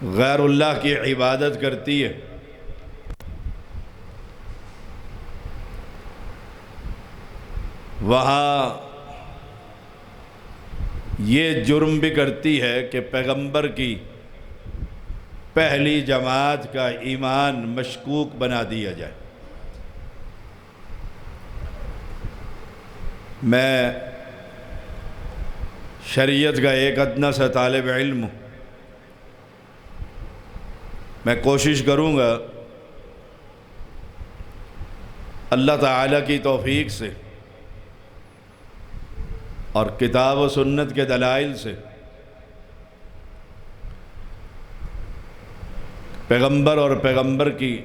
غیر اللہ کی عبادت کرتی ہے، وہاں یہ جرم بھی کرتی ہے کہ پیغمبر کی پہلی جماعت کا ایمان مشکوک بنا دیا جائے۔ میں شریعت کا ایک ادنیٰ سا طالب علم ہوں، میں کوشش کروں گا اللہ تعالیٰ کی توفیق سے اور کتاب و سنت کے دلائل سے پیغمبر اور پیغمبر کی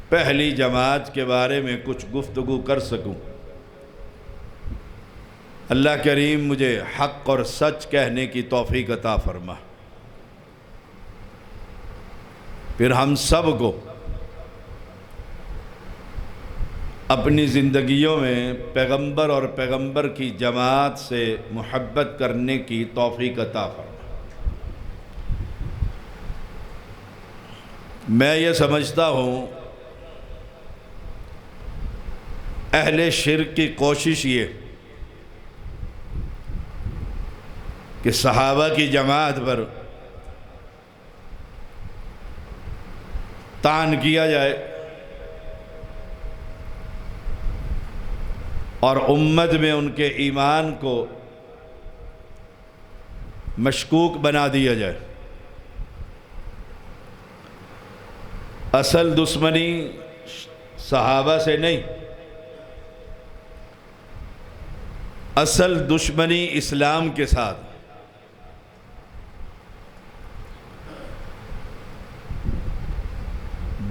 پہلی جماعت کے بارے میں کچھ گفتگو کر سکوں۔ اللہ کریم مجھے حق اور سچ کہنے کی توفیق عطا فرما، پھر ہم سب کو اپنی زندگیوں میں پیغمبر اور پیغمبر کی جماعت سے محبت کرنے کی توفیق عطا فرما۔ میں یہ سمجھتا ہوں اہل شرک کی کوشش یہ کہ صحابہ کی جماعت پر طعن کیا جائے اور امت میں ان کے ایمان کو مشکوک بنا دیا جائے۔ اصل دشمنی صحابہ سے نہیں، اصل دشمنی اسلام کے ساتھ۔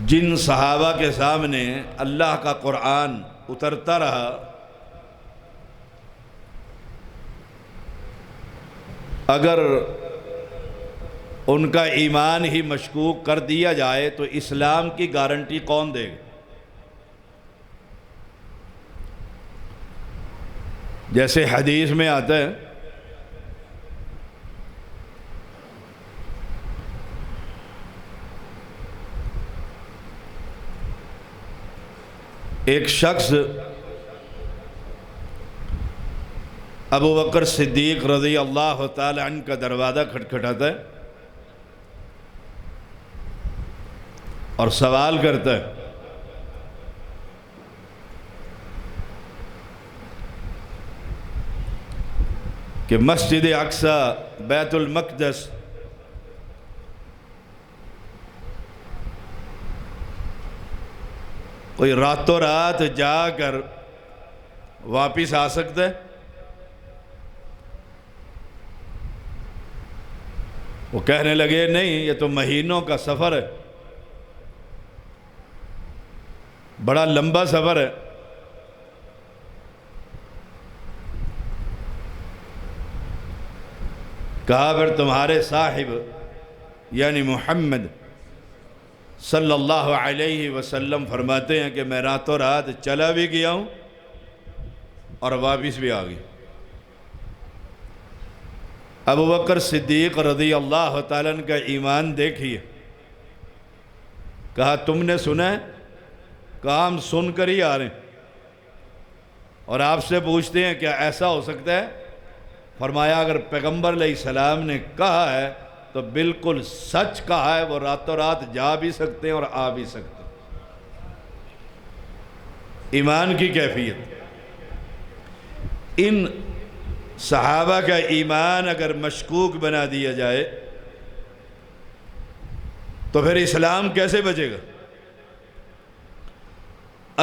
جن صحابہ کے سامنے اللہ کا قرآن اترتا رہا، اگر ان کا ایمان ہی مشکوک کر دیا جائے تو اسلام کی گارنٹی کون دے گا؟ جیسے حدیث میں آتا ہے ایک شخص ابو بکر صدیق رضی اللہ تعالی عنہ کا دروازہ کھٹکھٹاتا ہے اور سوال کرتا ہے کہ مسجد اقصی، بیت المقدس کوئی راتوں رات جا کر واپس آ سکتا ہے؟ وہ کہنے لگے نہیں، یہ تو مہینوں کا سفر ہے، بڑا لمبا سفر ہے۔ کہا پھر تمہارے صاحب یعنی محمد صلی اللہ علیہ وسلم فرماتے ہیں کہ میں راتوں رات چلا بھی گیا ہوں اور واپس بھی آ گیا۔ ابو بکر صدیق رضی اللہ تعالیٰ عنہ کا ایمان دیکھیے۔ کہا تم نے سنا ہے؟ کہا ہم سن کر ہی آ رہے ہیں، اور آپ سے پوچھتے ہیں کیا ایسا ہو سکتا ہے؟ فرمایا اگر پیغمبر علیہ السلام نے کہا ہے تو بالکل سچ کہا ہے، وہ راتوں رات جا بھی سکتے ہیں اور آ بھی سکتے ہیں۔ ایمان کی کیفیت، ان صحابہ کا ایمان اگر مشکوک بنا دیا جائے تو پھر اسلام کیسے بچے گا؟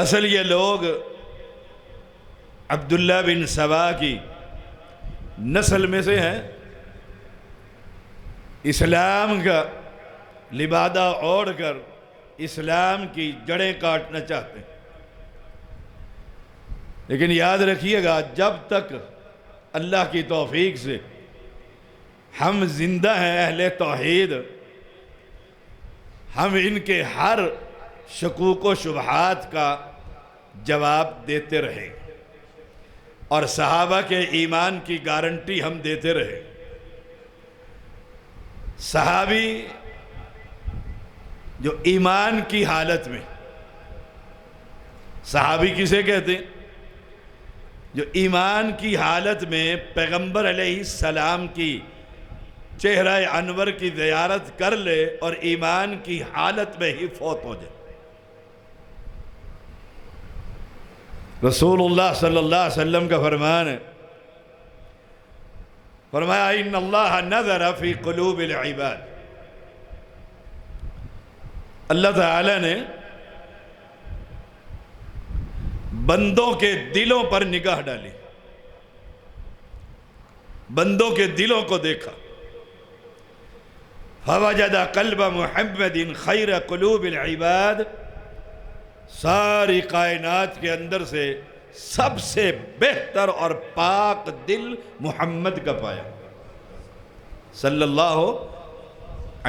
اصل یہ لوگ عبداللہ بن سبا کی نسل میں سے ہیں، اسلام کا لبادہ اوڑھ کر اسلام کی جڑیں کاٹنا چاہتے ہیں۔ لیکن یاد رکھیے گا، جب تک اللہ کی توفیق سے ہم زندہ ہیں اہل توحید، ہم ان کے ہر شکوک و شبہات کا جواب دیتے رہیں اور صحابہ کے ایمان کی گارنٹی ہم دیتے رہے۔ صحابی جو ایمان کی حالت میں، صحابی کسے کہتے ہیں؟ جو ایمان کی حالت میں پیغمبر علیہ السلام کی چہرہ انور کی زیارت کر لے اور ایمان کی حالت میں ہی فوت ہو جائے۔ رسول اللہ صلی اللہ علیہ وسلم کا فرمان ہے، فرمایا ان اللہ نظر فی قلوب العباد، اللہ تعالی نے بندوں کے دلوں پر نگاہ ڈالی، بندوں کے دلوں کو دیکھا، فوجد قلب محمد خیر قلوب العباد، ساری کائنات کے اندر سے سب سے بہتر اور پاک دل محمد کا پایا صلی اللہ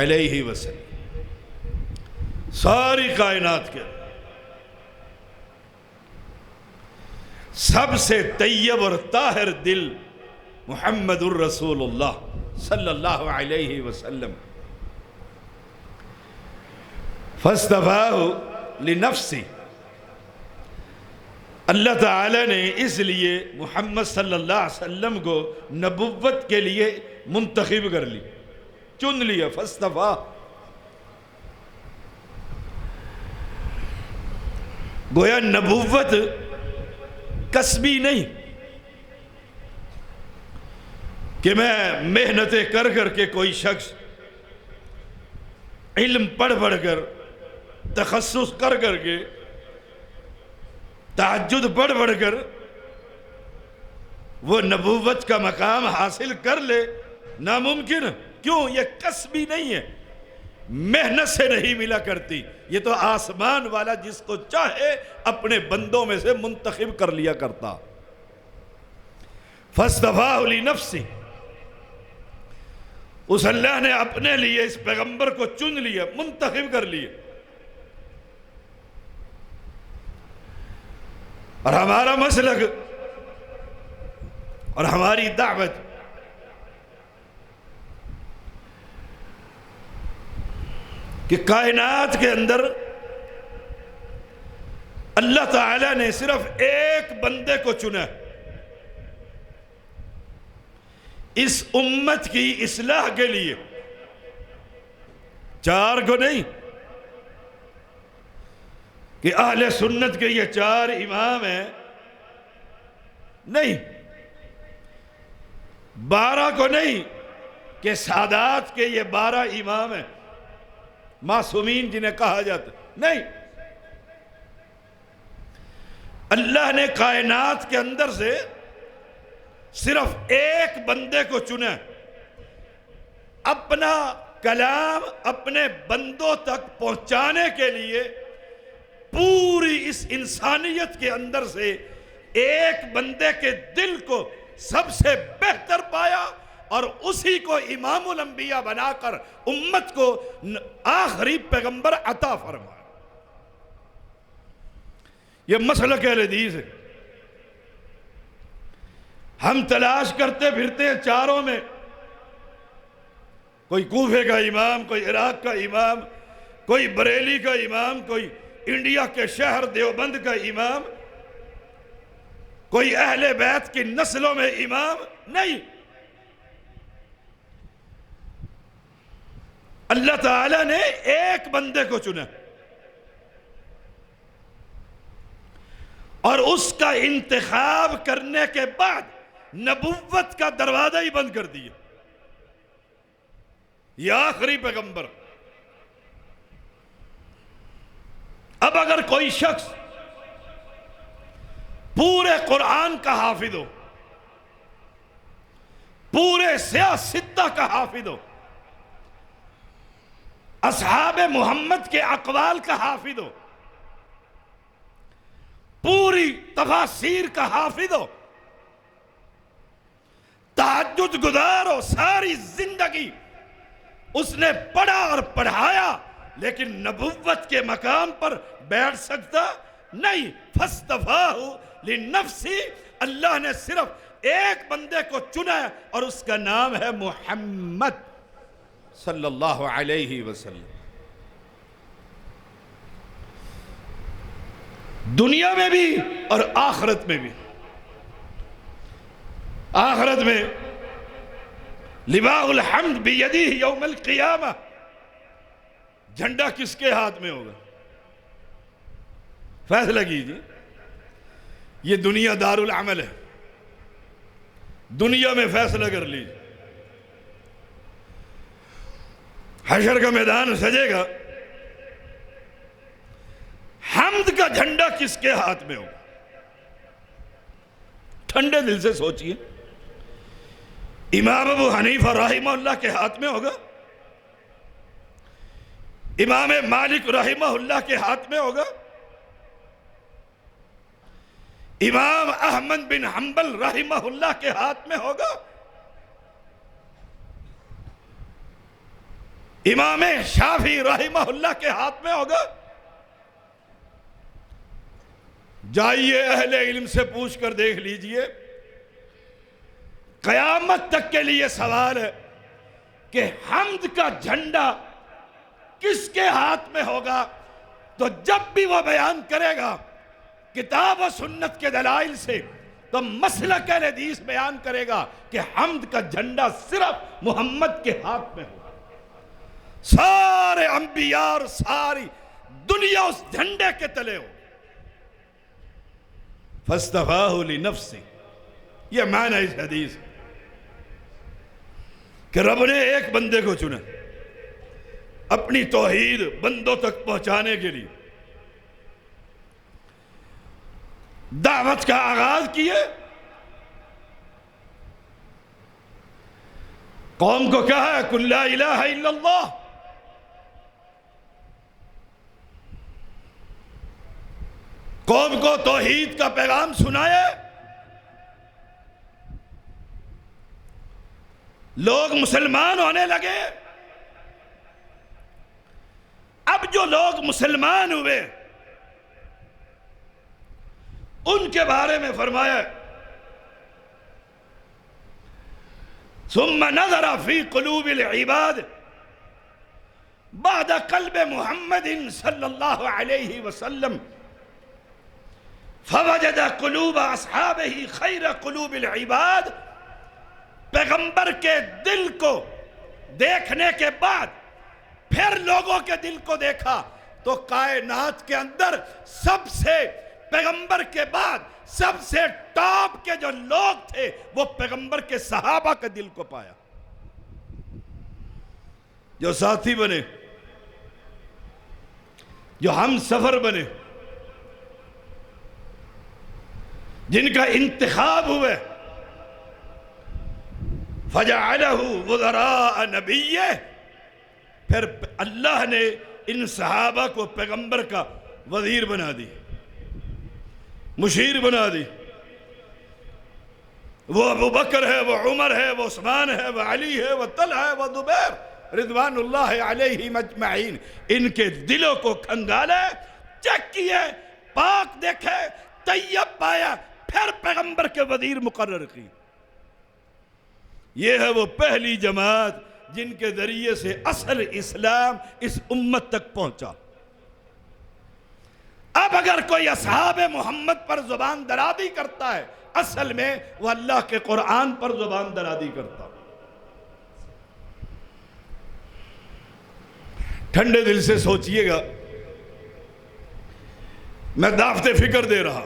علیہ وسلم، ساری کائنات کے اندر سب سے طیب اور طاہر دل محمد الرسول اللہ صلی اللہ علیہ وسلم، فاصطفاہ لنفسی، اللہ تعالی نے اس لیے محمد صلی اللہ علیہ وسلم کو نبوت کے لیے منتخب کر لی، چن لیا، فاصطفاہ، گویا نبوت کسبی نہیں کہ میں محنتیں کر کر کے کوئی شخص علم پڑھ کر تخصص کر کے تہجد پڑھ کر وہ نبوت کا مقام حاصل کر لے، ناممکن۔ کیوں؟ یہ کسبی نہیں ہے، محنت سے نہیں ملا کرتی، یہ تو آسمان والا جس کو چاہے اپنے بندوں میں سے منتخب کر لیا کرتا۔ فاصطفاہ لنفسی، اس اللہ نے اپنے لیے اس پیغمبر کو چن لیا، منتخب کر لیا۔ اور ہمارا مسلک اور ہماری دعوت کہ کائنات کے اندر اللہ تعالی نے صرف ایک بندے کو چنا، اس امت کی اصلاح کے لیے، چار کو نہیں کہ اہل سنت کے یہ چار امام ہیں، نہیں، 12 کو نہیں کہ سادات کے یہ 12 امام ہیں، معصومین جنہیں کہا جاتا، نہیں، اللہ نے کائنات کے اندر سے صرف ایک بندے کو چنا، اپنا کلام اپنے بندوں تک پہنچانے کے لیے پوری اس انسانیت کے اندر سے ایک بندے کے دل کو سب سے بہتر پایا اور اسی کو امام الانبیاء بنا کر امت کو آخری پیغمبر عطا فرمایا۔ یہ مسلک اہل حدیث ہے۔ ہم تلاش کرتے پھرتے ہیں چاروں میں، کوئی کوفے کا امام، کوئی عراق کا امام، کوئی بریلی کا امام، کوئی انڈیا کے شہر دیوبند کا امام، کوئی اہل بیت کی نسلوں میں امام، نہیں، اللہ تعالی نے ایک بندے کو چنا اور اس کا انتخاب کرنے کے بعد نبوت کا دروازہ ہی بند کر دیا۔ یہ آخری پیغمبر۔ اب اگر کوئی شخص پورے قرآن کا حافظ ہو، پورے سیاہ ستہ کا حافظ ہو، اصحاب محمد کے اقوال کا حافظ ہو، پوری تفاسیر کا حافظ ہو، تہجد گزار ہو، ساری زندگی اس نے پڑھا اور پڑھایا، لیکن نبوت کے مقام پر بیٹھ سکتا نہیں۔ فاصطفاہ لنفسی، اللہ نے صرف ایک بندے کو چنا اور اس کا نام ہے محمد صلی اللہ علیہ وسلم۔ دنیا میں بھی اور آخرت میں بھی۔ آخرت میں لواء الحمد بیدہ یوم القیامہ، جھنڈا کس کے ہاتھ میں ہوگا؟ فیصلہ کیجیے۔ یہ دنیا دار العمل ہے، دنیا میں فیصلہ کر لیجیے۔ حشر کا میدان سجے گا، حمد کا جھنڈا کس کے ہاتھ میں ہوگا؟ ٹھنڈے دل سے سوچئے۔ امام ابو حنیفہ رحمہ اللہ کے ہاتھ میں ہوگا؟ امام مالک رحمہ اللہ کے ہاتھ میں ہوگا؟ امام احمد بن حنبل رحمہ اللہ کے ہاتھ میں ہوگا؟ امام شافعی رحمہ اللہ کے ہاتھ میں ہوگا؟ جائیے اہل علم سے پوچھ کر دیکھ لیجئے۔ قیامت تک کے لیے سوال ہے کہ حمد کا جھنڈا کس کے ہاتھ میں ہوگا، تو جب بھی وہ بیان کرے گا کتاب و سنت کے دلائل سے، تو مسلک اہل حدیث بیان کرے گا کہ حمد کا جھنڈا صرف محمد کے ہاتھ میں ہوگا۔ سارے انبیاء اور ساری دنیا اس جھنڈے کے تلے ہو۔ فَاسْتَفَاهُ لِنَفْسِهِ، یہ معنی اس حدیث کہ رب نے ایک بندے کو چنا اپنی توحید بندوں تک پہنچانے کے لیے، دعوت کا آغاز کیے، قوم کو کہا قُلْ لَا إِلَهَ إِلَّا اللَّهُ، قوم کو توحید کا پیغام سنائے۔ لوگ مسلمان ہونے لگے۔ اب جو لوگ مسلمان ہوئے ان کے بارے میں فرمایا ثم نظر فی قلوب العباد بعد قلب محمد صلی اللہ علیہ وسلم فوجد قلوب اصحابہ خیر قلوب العباد۔ پیغمبر کے دل کو دیکھنے کے بعد پھر لوگوں کے دل کو دیکھا تو کائنات کے اندر سب سے پیغمبر کے بعد سب سے ٹاپ کے جو لوگ تھے وہ پیغمبر کے صحابہ کے دل کو پایا، جو ساتھی بنے، جو ہم سفر بنے، جن کا انتخاب ہوئے۔ فَجَعَلَهُ وُزَرَاءَ نَبِيِّهِ، پھر اللہ نے ان صحابہ کو پیغمبر کا وزیر بنا دی، مشیر بنا دی۔ وہ ابو بکر ہے، وہ عمر ہے، وہ عثمان ہے، وہ علی ہے، وہ طلحہ ہے، وہ زبیر رضوان اللہ علیہم اجمعین۔ ان کے دلوں کو کھنگالے، چیک کیے، پاک دیکھے، طیب پایا، پھر پیغمبر کے وزیر مقرر کی۔ یہ ہے وہ پہلی جماعت جن کے ذریعے سے اصل اسلام اس امت تک پہنچا۔ اب اگر کوئی اصحاب محمد پر زبان درازی کرتا ہے، اصل میں وہ اللہ کے قرآن پر زبان درازی کرتا ہے۔ ٹھنڈے دل سے سوچئے گا، میں دعوت فکر دے رہا،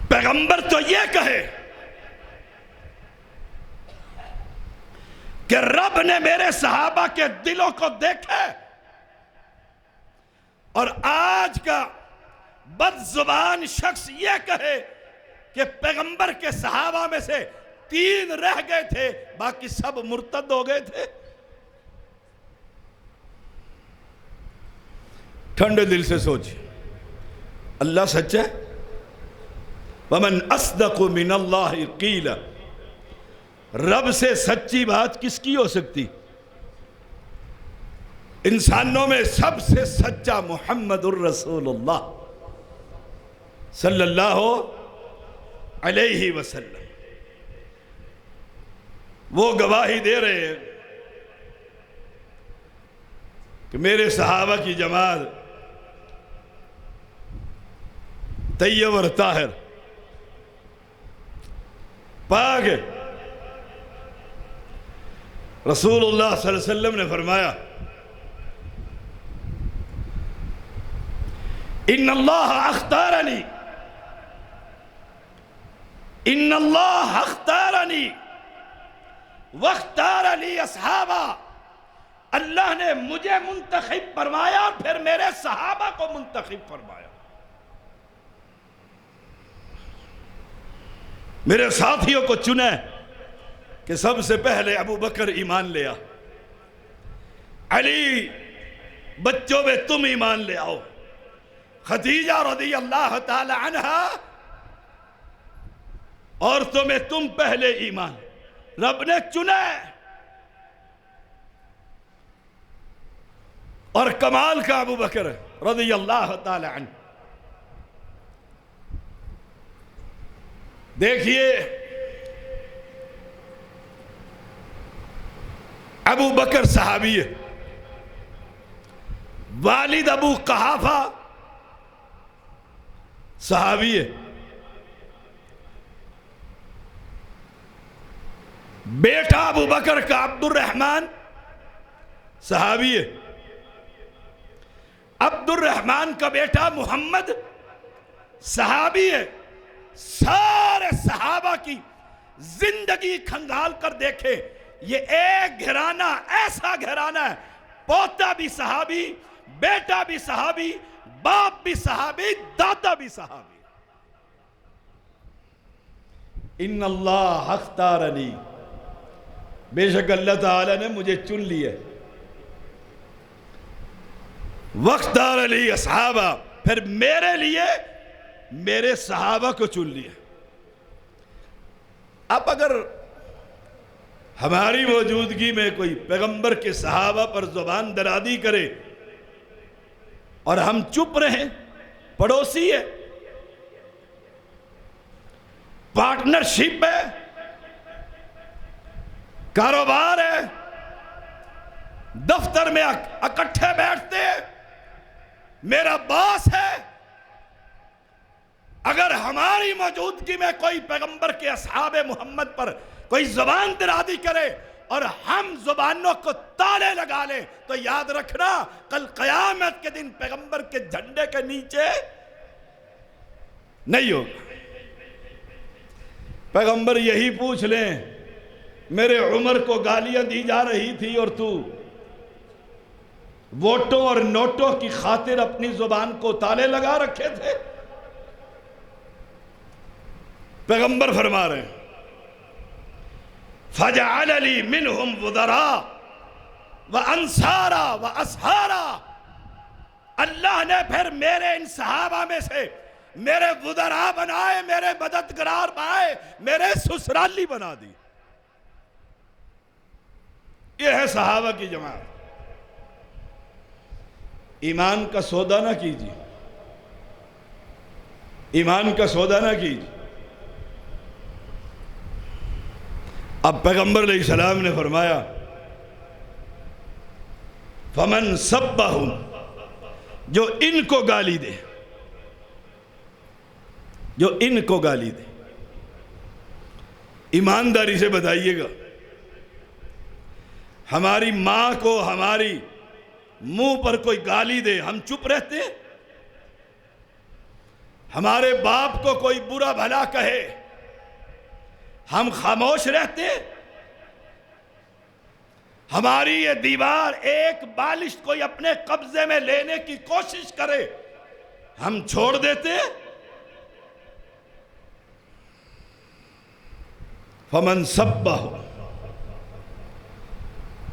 پیغمبر تو یہ کہے کہ رب نے میرے صحابہ کے دلوں کو دیکھے، اور آج کا بد زبان شخص یہ کہے کہ پیغمبر کے صحابہ میں سے 3 رہ گئے تھے، باقی سب مرتد ہو گئے تھے۔ ٹھنڈے دل سے سوچ، اللہ سچ ہے؟ وَمَنْ أَصْدَقُ مِنَ اللَّهِ قِيلَ، رب سے سچی بات کس کی ہو سکتی؟ انسانوں میں سب سے سچا محمد الرسول اللہ صلی اللہ علیہ وسلم۔ وہ گواہی دے رہے ہیں کہ میرے صحابہ کی جماعت طیب اور طاہر پاک ہے۔ رسول اللہ صلی اللہ علیہ وسلم نے فرمایا ان اللہ اختارنی، ان اللہ اختارنی واختار لی اصحابہ، اللہ نے مجھے منتخب فرمایا پھر میرے صحابہ کو منتخب فرمایا۔ میرے ساتھیوں کو چنے کہ سب سے پہلے ابو بکر ایمان لیا، علی بچوں میں تم ایمان لے آؤ، خدیجہ رضی اللہ تعالی عنہا عورتوں میں تم پہلے ایمان، رب نے چنا اور کمال کا ابو بکر رضی اللہ تعالی عنہ۔ دیکھیے ابو بکر صحابی ہے، والد ابو قحافہ صحابی ہے، بیٹا ابو بکر کا عبد الرحمن صحابی ہے، عبد الرحمن کا بیٹا محمد صحابی ہے۔ سارے صحابہ کی زندگی کھنگال کر دیکھے، یہ ایک گھرانہ ایسا گھرانہ ہے، پوتا بھی صحابی، بیٹا بھی صحابی، باپ بھی صحابی، دادا بھی صحابی۔ ان اللہ اختارنی، بے شک اللہ تعالی نے مجھے چن لیا، واختار علی اصحابہ، پھر میرے لیے میرے صحابہ کو چن لیا۔ اب اگر ہماری موجودگی میں کوئی پیغمبر کے صحابہ پر زبان درازی کرے اور ہم چپ رہیں، پڑوسی ہے، پارٹنرشپ ہے، کاروبار ہے، دفتر میں اکٹھے بیٹھتے ہیں، میرا باس ہے، اگر ہماری موجودگی میں کوئی پیغمبر کے اصحاب محمد پر کوئی زبان درازی کرے اور ہم زبانوں کو تالے لگا لیں تو یاد رکھنا کل قیامت کے دن پیغمبر کے جھنڈے کے نیچے نہیں ہوگا۔ پیغمبر یہی پوچھ لیں میرے عمر کو گالیاں دی جا رہی تھی اور تو ووٹوں اور نوٹوں کی خاطر اپنی زبان کو تالے لگا رکھے تھے؟ پیغمبر فرما رہے ہیں فَجَعَلَ لِي مِنْهُمْ وُزَرَاءَ وَأَنصَارًا وَأَصْحَارًا، اللہ نے پھر میرے ان صحابہ میں سے میرے وزراء بنائے، میرے مددگار بنائے، میرے سسرالی بنا دی۔ یہ ہے صحابہ کی جماعت۔ ایمان کا سودا نہ کیجیے، ایمان کا سودا نہ کیجیے۔ اب پیغمبر علیہ السلام نے فرمایا فَمَنْ سَبَّهُمْ، جو ان کو گالی دے، جو ان کو گالی دے، ایمانداری سے بتائیے گا، ہماری ماں کو ہماری منہ پر کوئی گالی دے ہم چپ رہتے ہیں؟ ہمارے باپ کو کوئی برا بھلا کہے ہم خاموش رہتے ہیں؟ ہماری یہ دیوار ایک بالش کوئی اپنے قبضے میں لینے کی کوشش کرے ہم چھوڑ دیتے ہیں؟ فمن سبہ،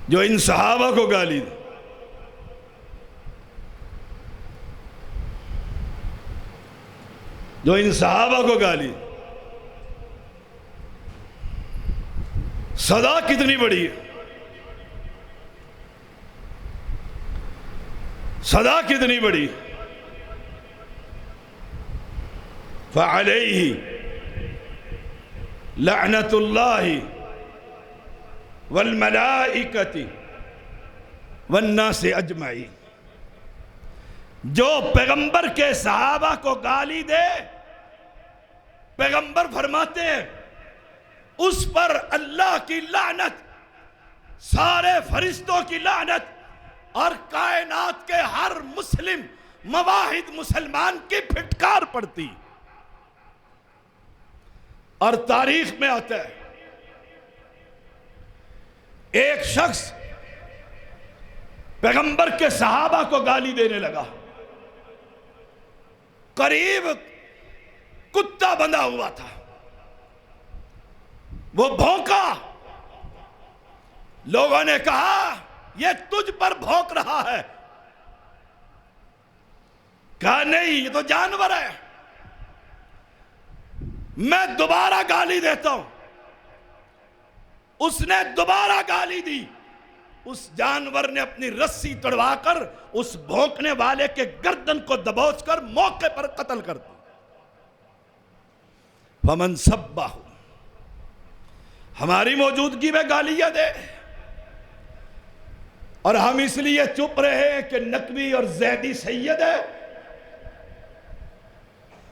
جو ان صحابہ کو گالی دے، جو ان صحابہ کو گالی دے، سزا کتنی بڑی ہے، سزا کتنی بڑی ہے۔ فعلیہ لعنت اللہ والملائکۃ والناس اجمعین. جو پیغمبر کے صحابہ کو گالی دے، پیغمبر فرماتے ہیں اس پر اللہ کی لعنت، سارے فرشتوں کی لعنت، اور کائنات کے ہر مسلم مواحد مسلمان کی پھٹکار پڑتی. اور تاریخ میں آتا ہے ایک شخص پیغمبر کے صحابہ کو گالی دینے لگا، قریب کتا بندھا ہوا تھا، وہ بھونکا. لوگوں نے کہا یہ تجھ پر بھونک رہا ہے. کہا نہیں، یہ تو جانور ہے، میں دوبارہ گالی دیتا ہوں. اس نے دوبارہ گالی دی. اس جانور نے اپنی رسی تڑوا کر اس بھونکنے والے کے گردن کو دبوچ کر موقع پر قتل کر دی. فمن سبہ، ہماری موجودگی میں گالیاں دے اور ہم اس لیے چپ رہے کہ نقوی اور زیدی سید ہے،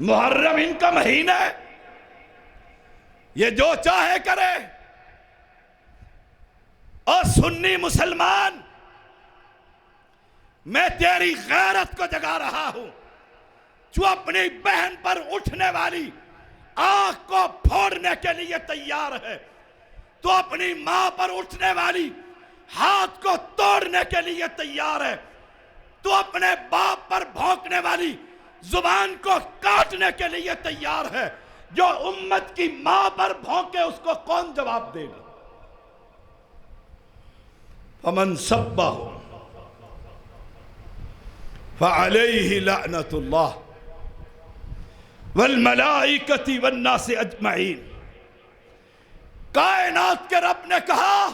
محرم ان کا مہینہ ہے، یہ جو چاہے کرے. اور سنی مسلمان، میں تیری غیرت کو جگا رہا ہوں. جو اپنی بہن پر اٹھنے والی آنکھ کو پھوڑنے کے لیے تیار ہے، تو اپنی ماں پر اٹھنے والی ہاتھ کو توڑنے کے لیے تیار ہے، تو اپنے باپ پر بھونکنے والی زبان کو کاٹنے کے لیے تیار ہے. جو امت کی ماں پر بھونکے اس کو کون جواب دے گا؟ فمن سبہ فعلیہ لعنت اللہ والملائکۃ والناس اجمعین. کائنات کے رب نے کہا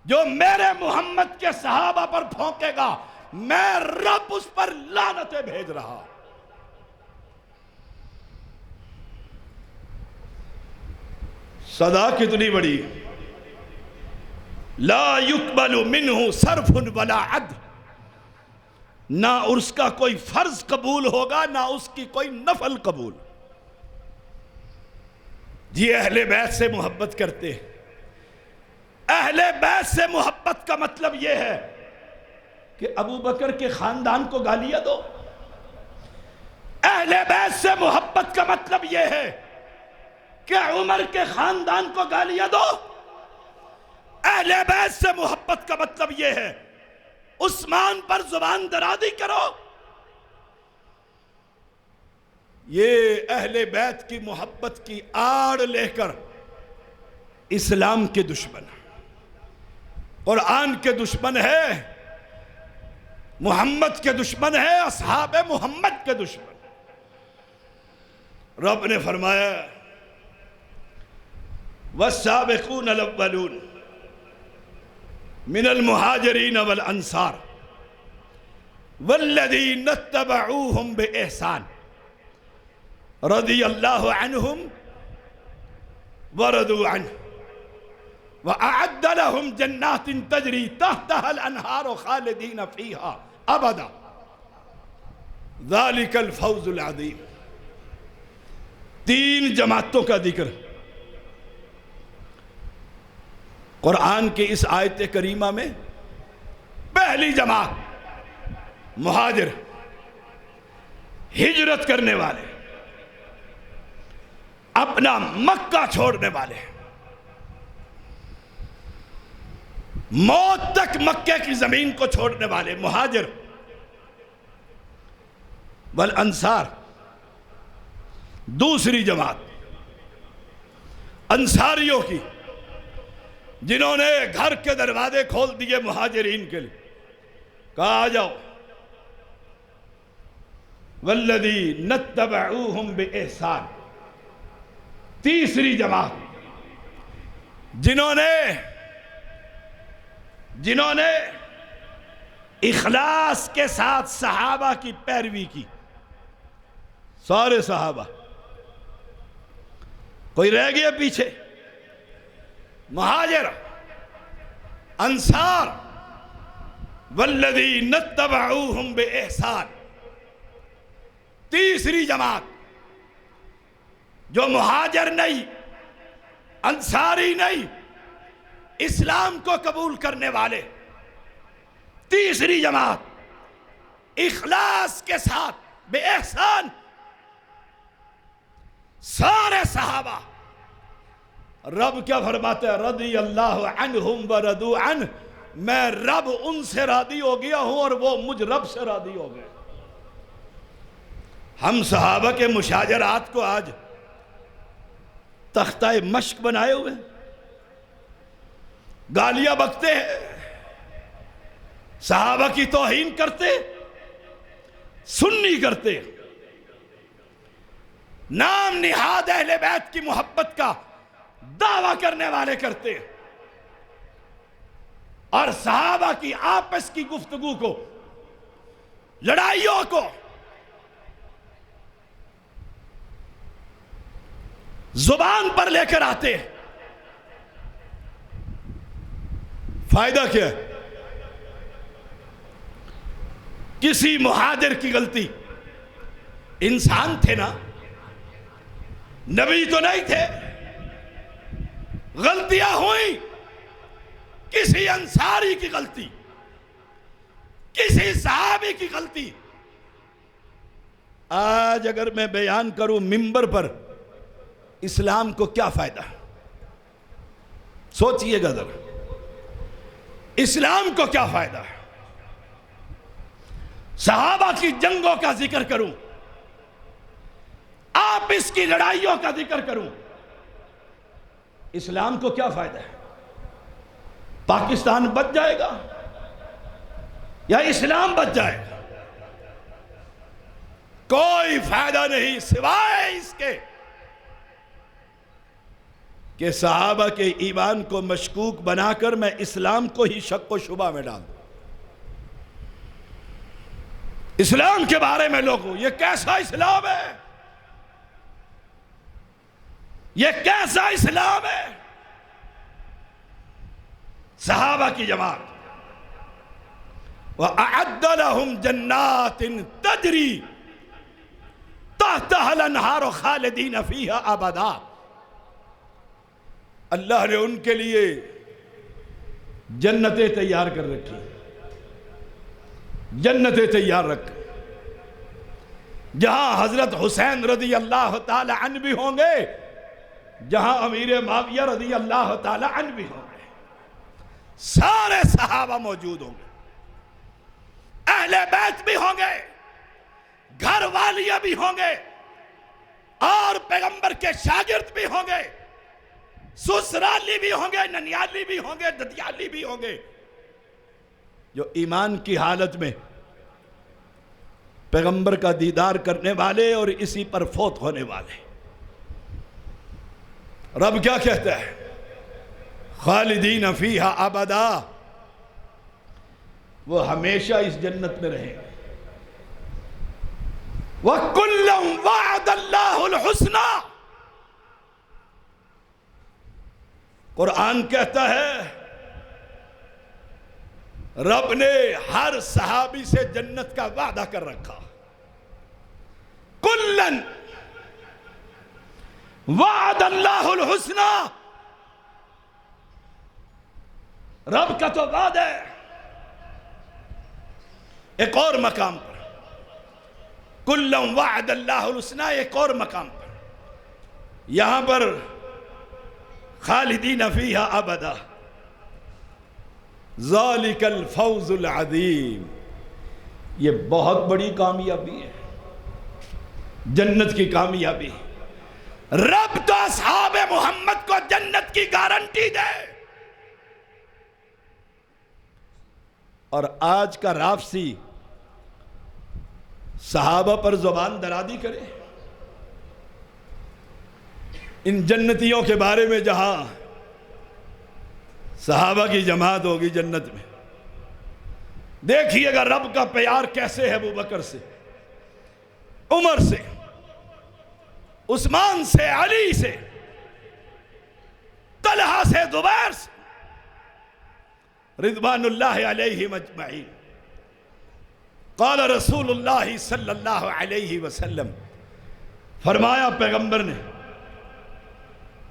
جو میرے محمد کے صحابہ پر بھونکے گا میں رب اس پر لعنتیں بھیج رہا. صدا کتنی بڑی. لا يقبل منہ صرف ولا عدل، نہ اس کا کوئی فرض قبول ہوگا نہ اس کی کوئی نفل قبول. جی اہل بیت سے محبت کرتے ہیں. اہل بیت سے محبت کا مطلب یہ ہے کہ ابو بکر کے خاندان کو گالیاں دو. اہل بیت سے محبت کا مطلب یہ ہے کہ عمر کے خاندان کو گالیاں دو. اہل بیت سے محبت کا مطلب یہ ہے عثمان پر زبان درازی کرو. یہ اہل بیت کی محبت کی آڑ لے کر اسلام کے دشمن، قرآن کے دشمن ہے، محمد کے دشمن ہے، اصحاب محمد کے دشمن. رب نے فرمایا والسابقون الاولون من المہاجرین والانصار والذین اتبعوہم بإحسان رضی اللہ عنہم ورضوا عنہ وأعد لهم جنات تجری تحتها الانہار خالدین فیہا ابدا ذالک الفوز العظیم. 3 جماعتوں کا ذکر قرآن کی اس آیت کریمہ میں. پہلی جماعت مہاجر، ہجرت کرنے والے، اپنا مکہ چھوڑنے والے، موت تک مکے کی زمین کو چھوڑنے والے مہاجر. والانصار دوسری جماعت انصاریوں کی، جنہوں نے گھر کے دروازے کھول دیے مہاجرین کے لیے، کہا آ جاؤ. والذین اتبعوہم بإحسان تیسری جماعت، جنہوں نے اخلاص کے ساتھ صحابہ کی پیروی کی. سارے صحابہ، کوئی رہ گیا پیچھے؟ مہاجر، انصار، والذین اتبعوہم بإحسان، تیسری جماعت جو مہاجر نہیں، انصاری نہیں، اسلام کو قبول کرنے والے، تیسری جماعت اخلاص کے ساتھ بے احسان، سارے صحابہ، رب کیا فرماتے ہیں؟ رضی اللہ عنہم ورضوا عنہ، میں رب ان سے راضی ہو گیا ہوں اور وہ مجھ رب سے راضی ہو گئے۔ ہم صحابہ کے مشاجرات کو آج تختہ مشق بنائے ہوئے، گالیاں بکتے ہیں، صحابہ کی توہین کرتے، سنی کرتے، نام نہاد اہل بیت کی محبت کا دعویٰ کرنے والے کرتے، اور صحابہ کی آپس کی گفتگو کو، لڑائیوں کو زبان پر لے کر آتے۔ فائدہ کیا ہے؟ کسی مہاجر کی غلطی، انسان تھے نا، نبی تو نہیں تھے، غلطیاں ہوئیں، کسی انصاری کی غلطی، کسی صحابی کی غلطی، آج اگر میں بیان کروں منبر پر، اسلام کو کیا فائدہ؟ سوچئے گا ذرا، اسلام کو کیا فائدہ ہے؟ صحابہ کی جنگوں کا ذکر کروں، آپس کی لڑائیوں کا ذکر کروں، اسلام کو کیا فائدہ ہے؟ پاکستان بچ جائے گا یا اسلام بچ جائے گا؟ کوئی فائدہ نہیں سوائے اس کے کہ صحابہ کے ایمان کو مشکوک بنا کر میں اسلام کو ہی شک و شبہ میں ڈال دوں۔ اسلام کے بارے میں لوگوں، یہ کیسا اسلام ہے؟ یہ کیسا اسلام ہے؟ صحابہ کی جماعت، وَأَعَدَّ لَهُمْ جَنَّاتٍ تَجْرِي تَحْتَهَا الْأَنْهَارُ خَالِدِينَ فِيهَا أَبَدًا، اللہ نے ان کے لیے جنتیں تیار کر رکھی، جنتیں تیار رکھی، جہاں حضرت حسین رضی اللہ تعالی عنہ بھی ہوں گے، جہاں امیر معاویہ رضی اللہ تعالی عنہ بھی ہوں گے، سارے صحابہ موجود ہوں گے، اہل بیت بھی ہوں گے، گھر والیاں بھی ہوں گے، اور پیغمبر کے شاگرد بھی ہوں گے، سسرالی بھی ہوں گے، ننیالی بھی ہوں گے، ددیالی بھی ہوں گے، جو ایمان کی حالت میں پیغمبر کا دیدار کرنے والے اور اسی پر فوت ہونے والے۔ رب کیا کہتا ہے؟ خالدین فیہا ابدا، وہ ہمیشہ اس جنت میں رہیں گے۔ وَكُلًّا وَعَدَ اللَّهُ الْحُسْنَى، قرآن کہتا ہے رب نے ہر صحابی سے جنت کا وعدہ کر رکھا۔ کلن وعد اللہ الحسنى، رب کا تو وعدہ ہے۔ ایک اور مقام پر کلن وعد اللہ الحسنى، ایک اور مقام پر یہاں پر خالدین فیہا ابدا، ذالک الفوز العظیم، یہ بہت بڑی کامیابی ہے، جنت کی کامیابی۔ رب تو اصحاب محمد کو جنت کی گارنٹی دے، اور آج کا رافضی صحابہ پر زبان درازی کرے، ان جنتیوں کے بارے میں جہاں صحابہ کی جماعت ہوگی جنت میں، دیکھیے گا رب کا پیار کیسے ہے ابو بکر سے، عمر سے، عثمان سے، علی سے، طلحہ سے زبیر سے رضوان اللہ علیہم اجمعین قال رسول اللہ صلی اللہ علیہ وسلم، فرمایا پیغمبر نے،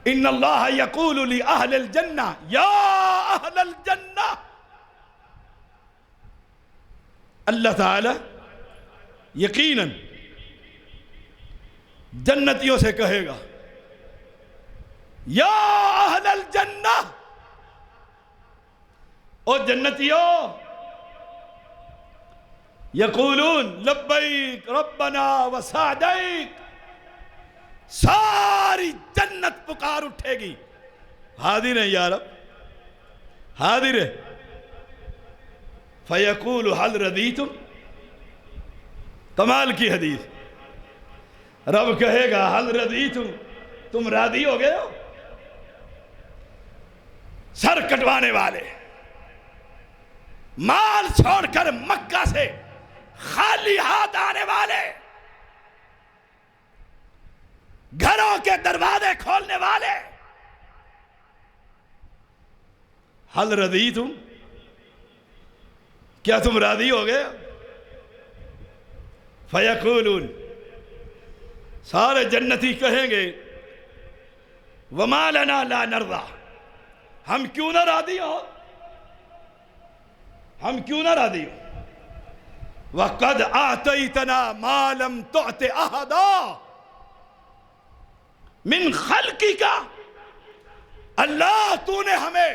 ان اللہ یقول لأہل الجنہ یا اہل الجنہ، اللہ تعالی یقیناً جنتیوں سے کہے گا، یا اہل الجنہ، او جنتیوں، یقولون لبیک ربنا وسعدیک، ساری جنت پکار اٹھے گی، حاضر ہے یا رب، حاضر ہے، فیقول حل رضیتم، کمال کی حدیث، رب کہے گا حل رضیتم، تم راضی ہو گئے ہو؟ سر کٹوانے والے، مال چھوڑ کر مکہ سے خالی ہاتھ آنے والے، گھروں کے دروازے کھولنے والے، حل رضیتم، کیا تم راضی ہو گئے؟ فیقولون، سارے جنتی کہیں گے، وما لنا لا نرضى، ہم کیوں نہ راضی ہو، ہم کیوں نہ راضی ہو، وَقَدْ آتَيْتَنَا مَا لَمْ تُعْتِ أَحَدًا من خلقِكَ، اللہ تو نے ہمیں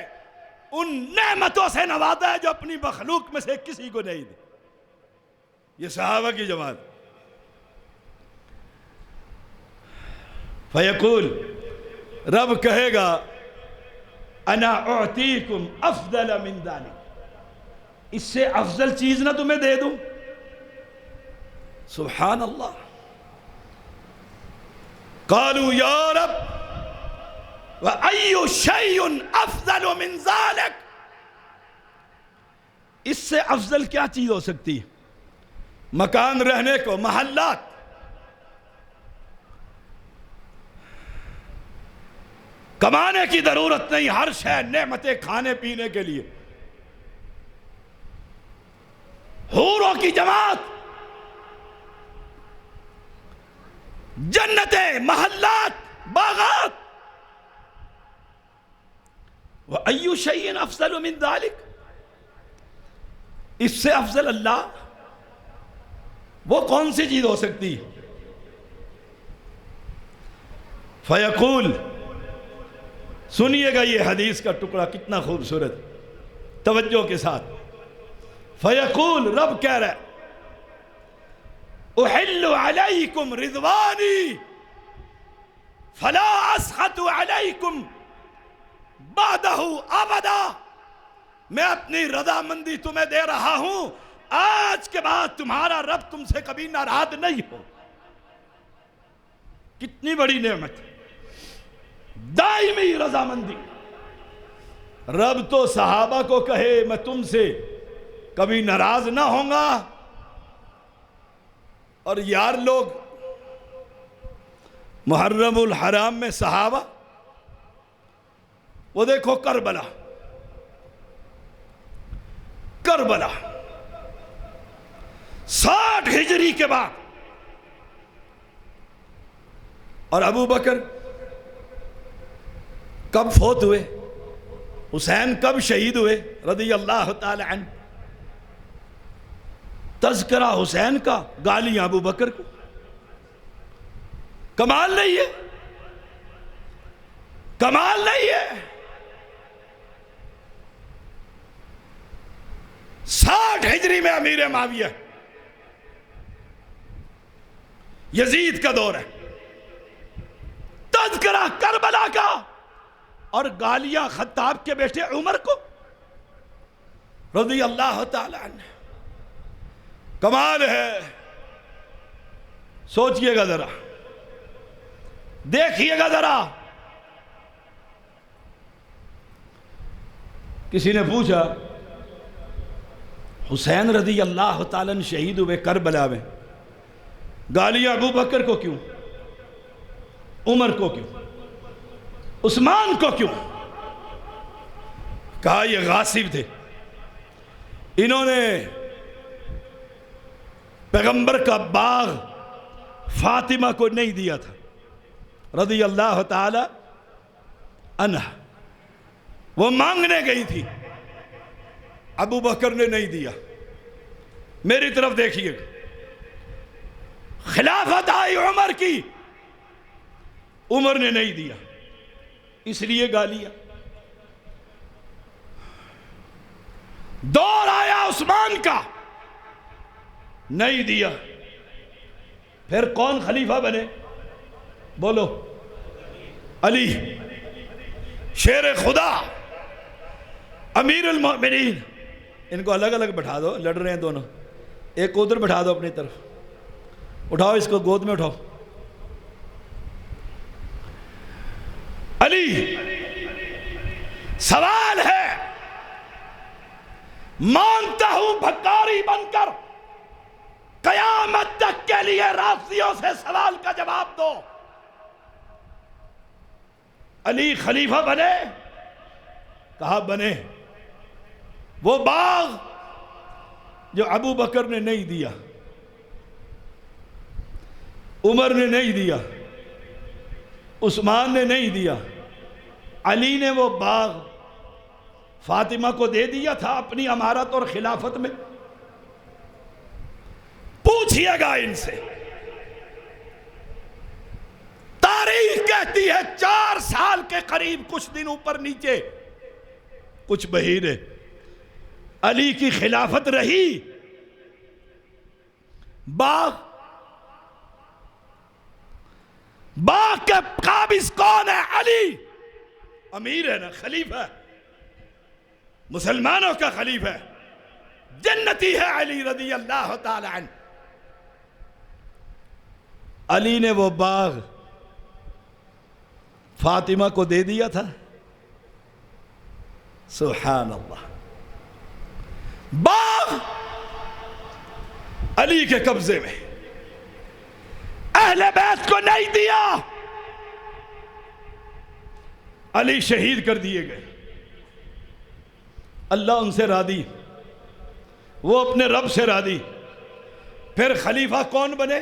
ان نعمتوں سے نوازا ہے جو اپنی مخلوق میں سے کسی کو نہیں دی۔ یہ صحابہ کی جماعت۔ فیقول، رب کہے گا انا اعطیکم افضل من ذلک، اس سے افضل چیز نہ تمہیں دے دوں؟ سبحان اللہ۔ قالوا یا رب وَأَيُّ شَيْءٌ أَفْضَلُ مِنْ ذَلِكَ، اس سے افضل کیا چیز ہو سکتی ہے؟ مکان رہنے کو، محلات، کمانے کی ضرورت نہیں، ہر شے نعمتیں کھانے پینے کے لیے، حوروں کی جماعت، جنتیں، محلات، باغات، وَأَيُّ شَيْءٍ أَفْضَلُ مِنْ ذَلِكَ، اس سے افضل اللہ، وہ کون سی چیز ہو سکتی؟ فیقول، سنیے گا یہ حدیث کا ٹکڑا کتنا خوبصورت، توجہ کے ساتھ۔ فیقول، رب کہہ رہا ہے، احل علیکم رضوانی فلا اسخط علیکم بعدہ ابدا، میں اپنی رضامندی تمہیں دے رہا ہوں، آج کے بعد تمہارا رب تم سے کبھی ناراض نہیں ہو۔ کتنی بڑی نعمت، دائمی رضامندی۔ رب تو صحابہ کو کہے میں تم سے کبھی ناراض نہ ہوں گا، اور یار لوگ محرم الحرام میں صحابہ، وہ دیکھو کربلا، کربلا 60 ہجری کے بعد، اور ابو بکر کب فوت ہوئے، حسین کب شہید ہوئے رضی اللہ تعالی عنہ، تذکرہ حسین کا، گالیاں ابو بکر کو، کمال نہیں ہے، کمال نہیں ہے۔ 60 ہجری میں امیر معاویہ، یزید کا دور ہے، تذکرہ کربلا کا، اور گالیاں خطاب کے بیٹے عمر کو رضی اللہ تعالی عنہ۔ کمال ہے، سوچئے گا ذرا، دیکھئے گا ذرا۔ کسی نے پوچھا حسین رضی اللہ تعالیٰ عنہ شہید ہوئے کربلا میں، گالیاں ابو بکر کو کیوں، عمر کو کیوں، عثمان کو کیوں؟ کہا یہ غاصب تھے، انہوں نے پیغمبر کا باغ فاطمہ کو نہیں دیا تھا رضی اللہ تعالی عنہ، وہ مانگنے گئی تھی، ابو بکر نے نہیں دیا۔ میری طرف دیکھیے، خلافت آئی عمر کی، عمر نے نہیں دیا، اس لیے گالیاں۔ دور آیا عثمان کا، نہیں دیا۔ پھر کون خلیفہ بنے؟ بولو، علی شیر خدا امیر المؤمنین۔ ان کو الگ الگ بٹھا دو، لڑ رہے ہیں دونوں، ایک ادھر بٹھا دو اپنی طرف، اٹھاؤ اس کو گود میں اٹھاؤ۔ علی، سوال ہے، مانتا ہوں بھکاری بن کر قیامت تک کے لیے رافضیوں سے سوال کا جواب دو، علی خلیفہ بنے؟ کہا بنے۔ وہ باغ جو ابو بکر نے نہیں دیا، عمر نے نہیں دیا، عثمان نے نہیں دیا، علی نے وہ باغ فاطمہ کو دے دیا تھا اپنی امارت اور خلافت میں۔ پوچھئے گا ان سے، تاریخ کہتی ہے 4 سال کے قریب، کچھ دن اوپر نیچے، کچھ مہینے، علی کی خلافت رہی۔ باغ کے قابض کون ہے؟ علی، امیر ہے نا، خلیفہ، مسلمانوں کا خلیفہ، جنتی ہے علی رضی اللہ تعالی عنہ۔ علی نے وہ باغ فاطمہ کو دے دیا تھا، سبحان اللہ۔ باغ علی کے قبضے میں، اہل بیت کو نہیں دیا، علی شہید کر دیے گئے، اللہ ان سے راضی، وہ اپنے رب سے راضی۔ پھر خلیفہ کون بنے؟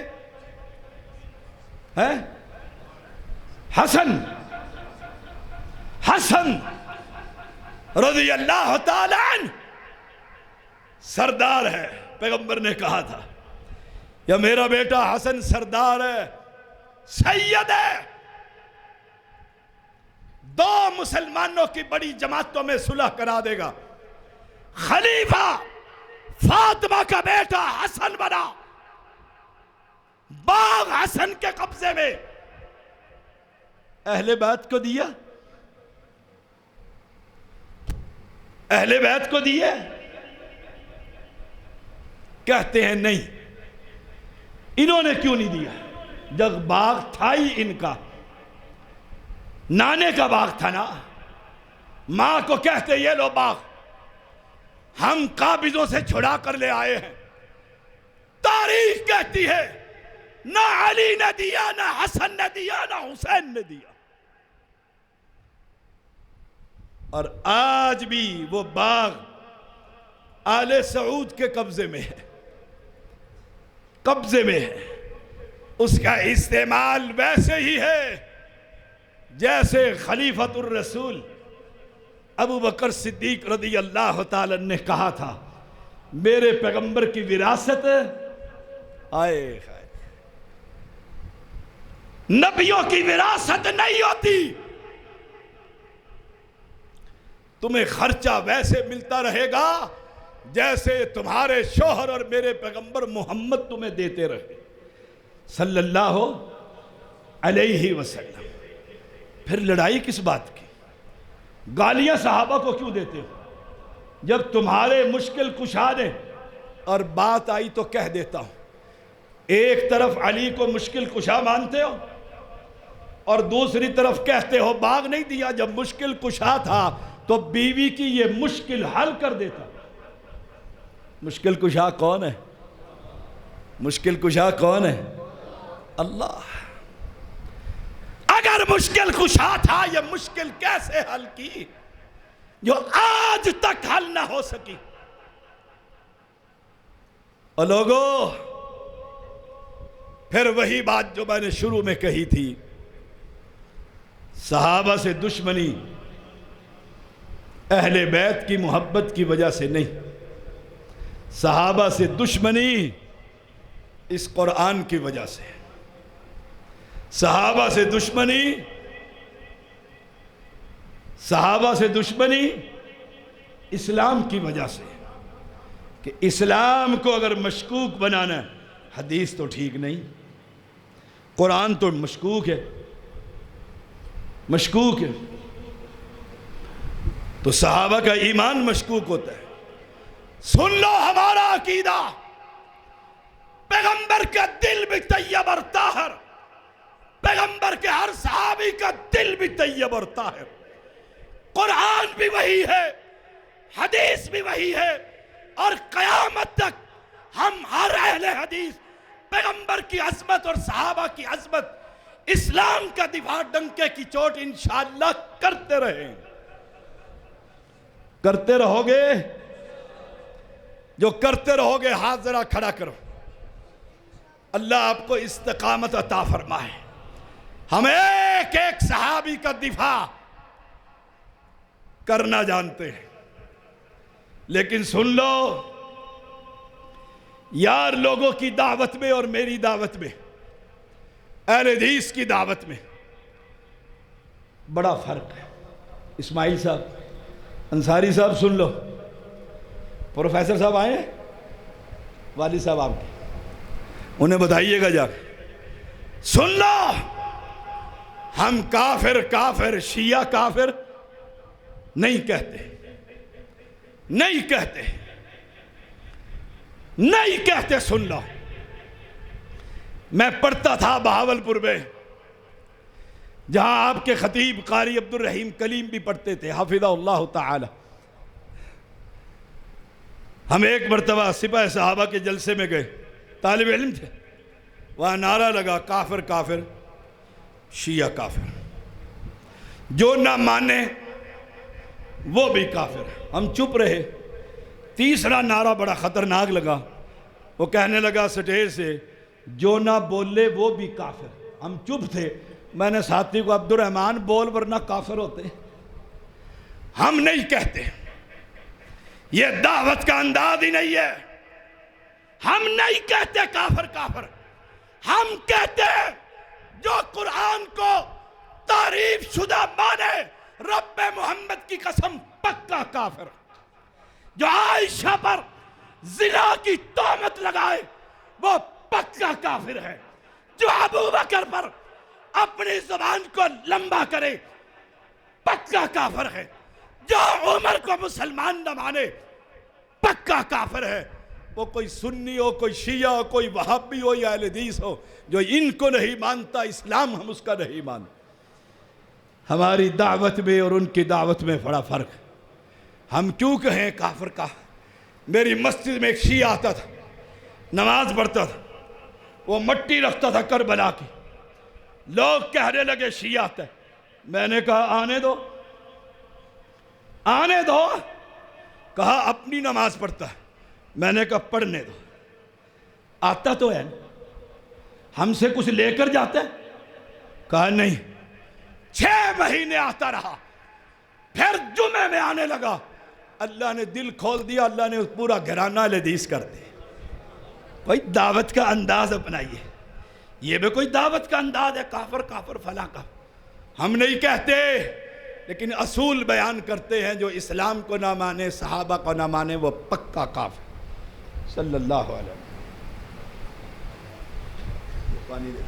ہیں؟ حسن رضی اللہ تعالی عنہ سردار ہے، پیغمبر نے کہا تھا یا میرا بیٹا حسن سردار ہے، سید ہے، 2 مسلمانوں کی بڑی جماعتوں میں صلح کرا دے گا۔ خلیفہ فاطمہ کا بیٹا حسن بنا، باغ حسن کے قبضے میں، اہل بیت کو دیا، اہل بیت کو دیے؟ کہتے ہیں نہیں۔ انہوں نے کیوں نہیں دیا؟ جب باغ تھا ہی ان کا، نانے کا باغ تھا نا، ماں کو کہتے یہ لو باغ ہم قابضوں سے چھڑا کر لے آئے ہیں۔ تاریخ کہتی ہے نہ علی نے دیا، نہ حسن نے دیا، نہ حسین نے دیا، اور آج بھی وہ باغ آل سعود کے قبضے میں ہے، قبضے میں ہے۔ اس کا استعمال ویسے ہی ہے جیسے خلیفۃ الرسول ابو بکر صدیق رضی اللہ تعالی نے کہا تھا، میرے پیغمبر کی وراثت آئے نبیوں کی وراثت نہیں ہوتی، تمہیں خرچہ ویسے ملتا رہے گا جیسے تمہارے شوہر اور میرے پیغمبر محمد تمہیں دیتے رہے صلی اللہ علیہ وسلم۔ پھر لڑائی کس بات کی؟ گالیاں صحابہ کو کیوں دیتے ہو؟ جب تمہارے مشکل کشا نے، اور بات آئی تو کہہ دیتا ہوں، ایک طرف علی کو مشکل کشا مانتے ہو اور دوسری طرف کہتے ہو باغ نہیں دیا، جب مشکل کشا تھا تو بیوی کی یہ مشکل حل کر دیتا۔ مشکل کشا کون ہے؟ مشکل کشا کون ہے؟ اللہ۔ اگر مشکل کشا تھا، یہ مشکل کیسے حل کی جو آج تک حل نہ ہو سکی. اور لوگوں، پھر وہی بات جو میں نے شروع میں کہی تھی، صحابہ سے دشمنی اہل بیت کی محبت کی وجہ سے نہیں، صحابہ سے دشمنی اس قرآن کی وجہ سے، صحابہ سے دشمنی اسلام کی وجہ سے، کہ اسلام کو اگر مشکوک بنانا ہے، حدیث تو ٹھیک نہیں، قرآن تو مشکوک ہے، تو صحابہ کا ایمان مشکوک ہوتا ہے. سن لو ہمارا عقیدہ، پیغمبر کا دل بھی طیب اور طاہر، پیغمبر کے ہر صحابی کا دل بھی طیب اور طاہر، قرآن بھی وہی ہے، حدیث بھی وہی ہے، اور قیامت تک ہم ہر اہل حدیث پیغمبر کی عظمت اور صحابہ کی عظمت، اسلام کا دفاع ڈنکے کی چوٹ انشاءاللہ کرتے رہیں. کرتے رہو گے؟ جو کرتے رہو گے ہاتھ ذرا کھڑا کرو. اللہ آپ کو استقامت عطا فرمائے. ہم ایک ایک صحابی کا دفاع کرنا جانتے ہیں، لیکن سن لو یار، لوگوں کی دعوت میں اور میری دعوت میں، اہل حدیث کی دعوت میں بڑا فرق ہے. اسماعیل صاحب، انصاری صاحب سن لو، پروفیسر صاحب آئے ہیں، والد صاحب آپ کے، انہیں بتائیے گا جا کے، سن لو، ہم کافر شیعہ کافر نہیں کہتے. سن لو، میں پڑھتا تھا بہاولپور میں، جہاں آپ کے خطیب قاری عبد الرحیم کلیم بھی پڑھتے تھے حفظہ اللہ تعالی. ہم ایک مرتبہ سپاہ صحابہ کے جلسے میں گئے، طالب علم تھے، وہاں نعرہ لگا کافر شیعہ کافر، جو نہ مانے وہ بھی کافر. ہم چپ رہے. تیسرا نعرہ بڑا خطرناک لگا، وہ کہنے لگا سٹیج سے، جو نہ بولے وہ بھی کافر. ہم چپ تھے. میں نے ساتھی کو، عبد الرحمن بول ورنہ کافر ہوتے. ہم نہیں کہتے، یہ دعوت کا انداز ہی نہیں ہے. ہم نہیں کہتے کافر، ہم کہتے ہیں جو قرآن کو تعریف شدہ مانے، رب محمد کی قسم پکا کافر. جو عائشہ پر زنا کی تہمت لگائے وہ پکا کافر ہے. جو ابو بکر پر اپنی زبان کو لمبا کرے پکا کافر ہے. جو عمر کو مسلمان نہ مانے پکا کافر ہے. وہ کوئی سنی ہو، کوئی شیعہ ہو، کوئی وہابی ہو یا اہل حدیث ہو، جو ان کو نہیں مانتا اسلام ہم اس کا نہیں مانتے. ہماری دعوت میں اور ان کی دعوت میں بڑا فرق ہے. ہم کیوں کہیں کافر کا؟ میری مسجد میں ایک شیعہ آتا تھا، نماز پڑھتا تھا، وہ مٹی رکھتا تھا کربلا کی. لوگ کہنے لگے شیعہ آتا ہے. میں نے کہا آنے دو. کہا اپنی نماز پڑھتا ہے. میں نے کہا پڑھنے دو. آتا تو ہے، ہم سے کچھ لے کر جاتا ہے؟ کہا نہیں. 6 مہینے آتا رہا، پھر جمعے میں آنے لگا. اللہ نے دل کھول دیا، اللہ نے پورا گھرانہ حدیث کر دیا. کوئی دعوت کا انداز اپنائیے. یہ بھی کوئی دعوت کا انداز ہے، کافر فلاں کا. ہم نہیں کہتے، لیکن اصول بیان کرتے ہیں. جو اسلام کو نہ مانے، صحابہ کو نہ مانے، وہ پکا کافر. صلی اللہ علیہ وسلم. پانی دے.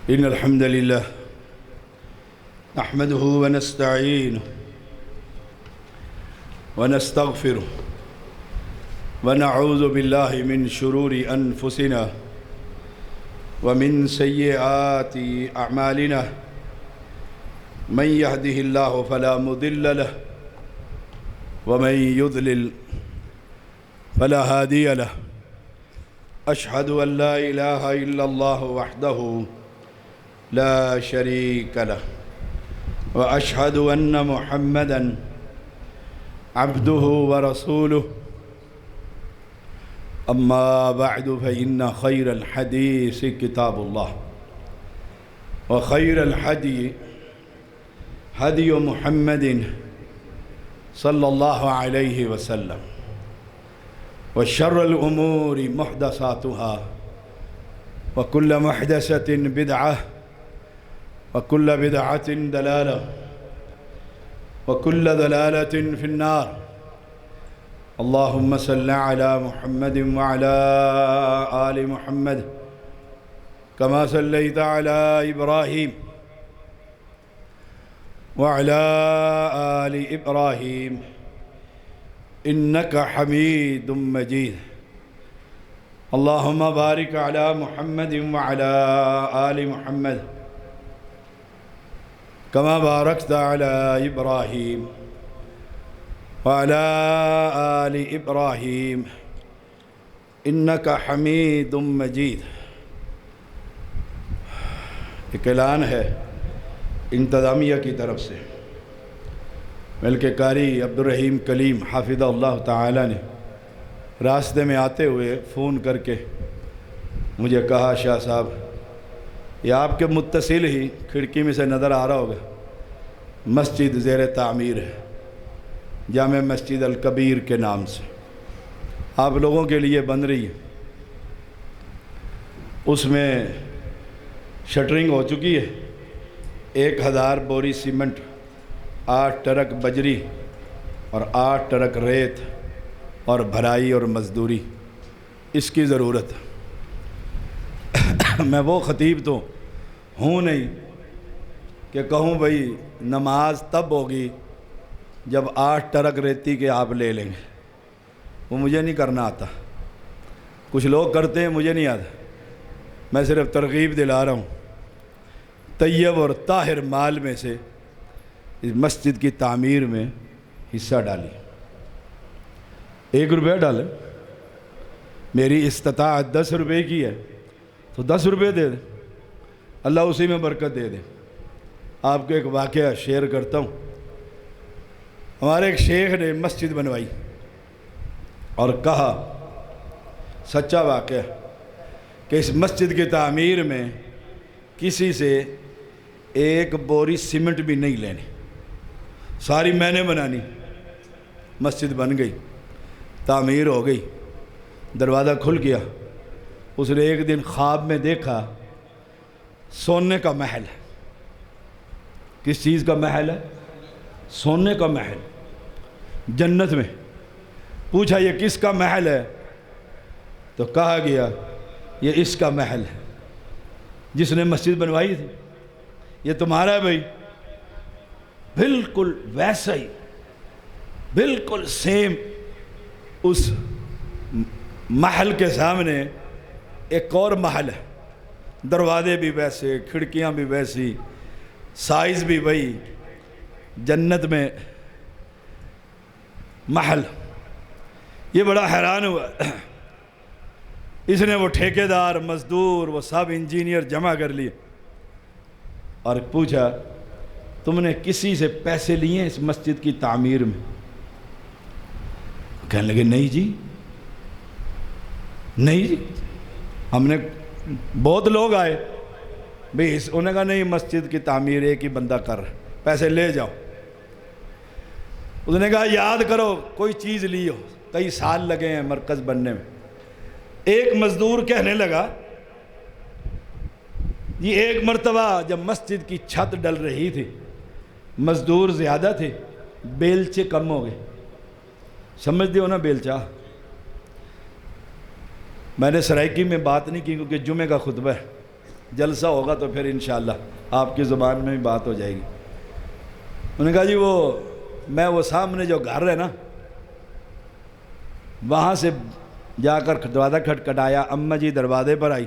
إن الحمد لله نحمده ونستعينه ونستغفره ونعوذ بالله من شرور أنفسنا ومن سيئات أعمالنا من يهده الله فلا مضل له ومن يضلل فلا هادي له أشهد أن لا إله إلا الله وحده لا شريك له وأشهد أن محمدًا عبده ورسوله أما بعد فإن خير الحديث كتاب الله وخير الهدي هدي محمد صلى الله عليه وسلم وشر الأمور محدثاتها وكل محدثة بدعة وكل بدعة ضلالة وكل ضلالة في النار اللهم صل على محمد وعلى آل محمد كما صليت على إبراهيم وعلى آل إبراهيم إنك حميد مجيد اللهم بارك على محمد وعلى آل محمد كما باركت على إبراهيم وعلى آل إبراهيم إنك حميد مجيد۔ ایک اعلان ہے انتظامیہ کی طرف سے، بلکہ قاری عبدالرحیم کلیم حافظہ اللہ تعالی نے راستے میں آتے ہوئے فون کر کے مجھے کہا، شاہ صاحب یہ آپ کے متصل ہی کھڑکی میں سے نظر آ رہا ہوگا، مسجد زیر تعمیر ہے، جامع مسجد الکبیر کے نام سے آپ لوگوں کے لیے بن رہی ہے۔ اس میں شٹرنگ ہو چکی ہے، 1000 بوری سیمنٹ، 8 ٹرک بجری اور 8 ٹرک ریت اور بھرائی اور مزدوری اس کی ضرورت ہے۔ میں وہ خطیب تو ہوں نہیں کہ کہوں بھئی نماز تب ہوگی جب 8 ٹرک ریتی کے آپ لے لیں گے، وہ مجھے نہیں کرنا آتا۔ کچھ لوگ کرتے ہیں، مجھے نہیں آتا۔ میں صرف ترغیب دلا رہا ہوں، طیب اور طاہر مال میں سے اس مسجد کی تعمیر میں حصہ ڈالی، 1 روپیہ ڈالیں۔ میری استطاعت 10 روپے کی ہے تو 10 روپے دے دیں، اللہ اسی میں برکت دے دے۔ آپ کو ایک واقعہ شیئر کرتا ہوں۔ ہمارے ایک شیخ نے مسجد بنوائی اور کہا، سچا واقعہ، کہ اس مسجد کی تعمیر میں کسی سے 1 بوری سیمنٹ بھی نہیں لینی، ساری میں نے بنانی۔ مسجد بن گئی، تعمیر ہو گئی، دروازہ کھل گیا۔ اس نے ایک دن خواب میں دیکھا سونے کا محل ہے۔ کس چیز کا محل ہے؟ سونے کا محل، جنت میں۔ پوچھا یہ کس کا محل ہے؟ تو کہا گیا یہ اس کا محل ہے جس نے مسجد بنوائی تھی، یہ تمہارا ہے بھائی۔ بالکل ویسا ہی، بالکل سیم اس محل کے سامنے ایک اور محل ہے، دروازے بھی ویسے، کھڑکیاں بھی ویسی، سائز بھی وہی، جنت میں محل۔ یہ بڑا حیران ہوا۔ اس نے وہ ٹھیکیدار، مزدور، وہ سب انجینئر جمع کر لیے اور پوچھا، تم نے کسی سے پیسے لیے اس مسجد کی تعمیر میں؟ کہنے لگے نہیں جی، نہیں جی، ہم نے بہت لوگ آئے بھئی، انہوں نے کہا نہیں، مسجد کی تعمیر ایک ہی بندہ کر رہا ہے، پیسے لے جاؤ۔ اس نے کہا یاد کرو کوئی چیز لی ہو، کئی سال لگے ہیں مرکز بننے میں۔ ایک مزدور کہنے لگا، یہ ایک مرتبہ جب مسجد کی چھت ڈل رہی تھی، مزدور زیادہ تھے، بیلچے کم ہو گئے۔ سمجھتے ہو نا بیلچا؟ میں نے سرائکی میں بات نہیں کی کیونکہ جمعہ کا خطبہ ہے، جلسہ ہوگا تو پھر انشاءاللہ آپ کی زبان میں بھی بات ہو جائے گی۔ انہوں نے کہا جی وہ سامنے جو گھر ہے نا، وہاں سے جا کر دروازہ کھٹکھٹایا، اماں جی دروازے پر آئی۔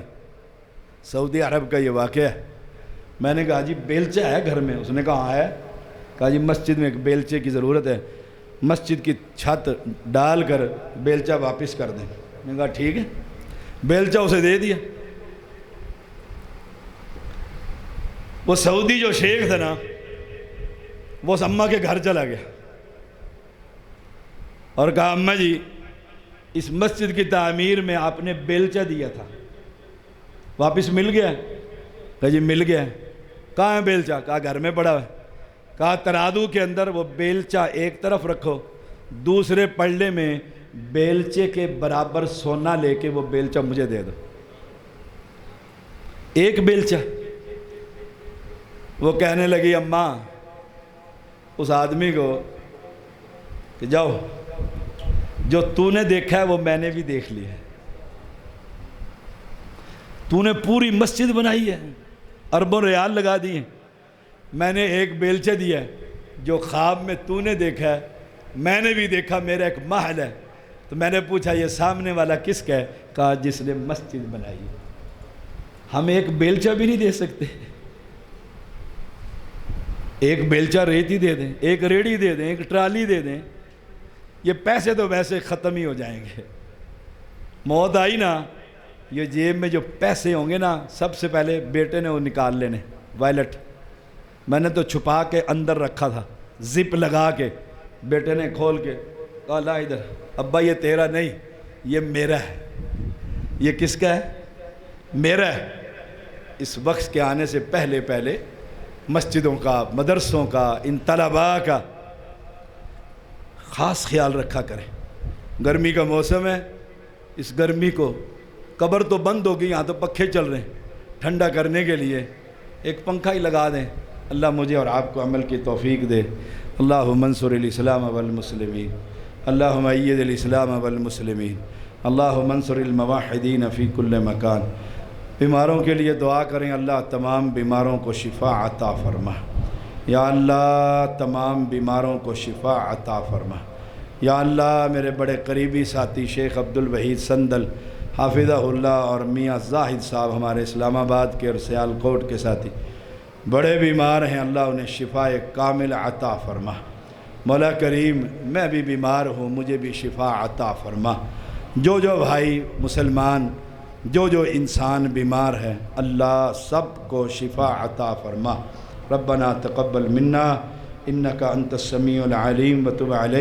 سعودی عرب کا یہ واقعہ ہے۔ میں نے کہا جی بیلچہ ہے گھر میں؟ اس نے کہا ہاں ہے۔ کہا جی مسجد میں ایک بیلچے کی ضرورت ہے، مسجد کی چھت ڈال کر بیلچہ واپس کر دیں۔ میں نے کہا ٹھیک ہے، بیلچہ اسے دے دیا۔ وہ سعودی جو شیخ تھا نا، وہ اس اماں کے گھر چلا گیا اور کہا اماں جی اس مسجد کی تعمیر میں آپ نے بیلچہ دیا تھا، واپس مل گیا؟ کہا جی مل گیا۔ کہاں ہے بیلچہ؟ کہا گھر میں پڑا ہے۔ کہا ترازو کے اندر وہ بیلچہ ایک طرف رکھو، دوسرے پلڑے میں بیلچے کے برابر سونا لے کے وہ بیلچہ مجھے دے دو۔ ایک بیلچہ۔ وہ کہنے لگی اماں اس آدمی کو کہ جاؤ، جو تو نے دیکھا ہے وہ میں نے بھی دیکھ لی ہے، تو نے پوری مسجد بنائی ہے، اربوں ریال لگا دی ہیں، میں نے ایک بیلچہ دیا ہے، جو خواب میں تو نے دیکھا ہے میں نے بھی دیکھا، میرا ایک محل ہے۔ تو میں نے پوچھا یہ سامنے والا کس کا ہے؟ کہا جس نے مسجد بنائی ہے۔ ہم ایک بیلچہ بھی نہیں دے سکتے؟ ایک بیلچہ ریتی دے دیں، ایک ریڑھی دے دیں، ایک ٹرالی دے دیں، یہ پیسے تو ویسے ختم ہی ہو جائیں گے۔ موت آئی نا، یہ جیب میں جو پیسے ہوں گے نا، سب سے پہلے بیٹے نے وہ نکال لینے، وائلٹ۔ میں نے تو چھپا کے اندر رکھا تھا، زپ لگا کے۔ بیٹے نے کھول کے کہا لا ادھر، ابا یہ تیرا نہیں، یہ میرا ہے۔ یہ کس کا ہے؟ میرا ہے۔ اس وقت کے آنے سے پہلے پہلے مسجدوں کا، مدرسوں کا، ان طلباء کا خاص خیال رکھا کریں۔ گرمی کا موسم ہے، اس گرمی کو، قبر تو بند ہوگی، یہاں تو پنکھے چل رہے ہیں، ٹھنڈا کرنے کے لیے ایک پنکھا ہی لگا دیں۔ اللہ مجھے اور آپ کو عمل کی توفیق دے۔ اللہم انصر الاسلام والمسلمین، اللہم اید الاسلام والمسلمین، اللہم انصر الموحدین فی کل مکان۔ بیماروں کے لیے دعا کریں، اللہ تمام بیماروں کو شفا عطا فرما۔ یا اللہ تمام بیماروں کو شفا عطا فرما۔ یا اللہ میرے بڑے قریبی ساتھی شیخ عبدالوحید سندل حافظہ اللہ اور میاں زاہد صاحب ہمارے اسلام آباد کے اور سیالکوٹ کے ساتھی بڑے بیمار ہیں، اللہ انہیں شفا کامل عطا فرما۔ مولا کریم میں بھی بیمار ہوں، مجھے بھی شفا عطا فرما۔ جو بھائی مسلمان، جو انسان بیمار ہے، اللہ سب کو شفا عطا فرما۔ ربنا تقبل منا انک انت السمیع العلیم وتب علینا۔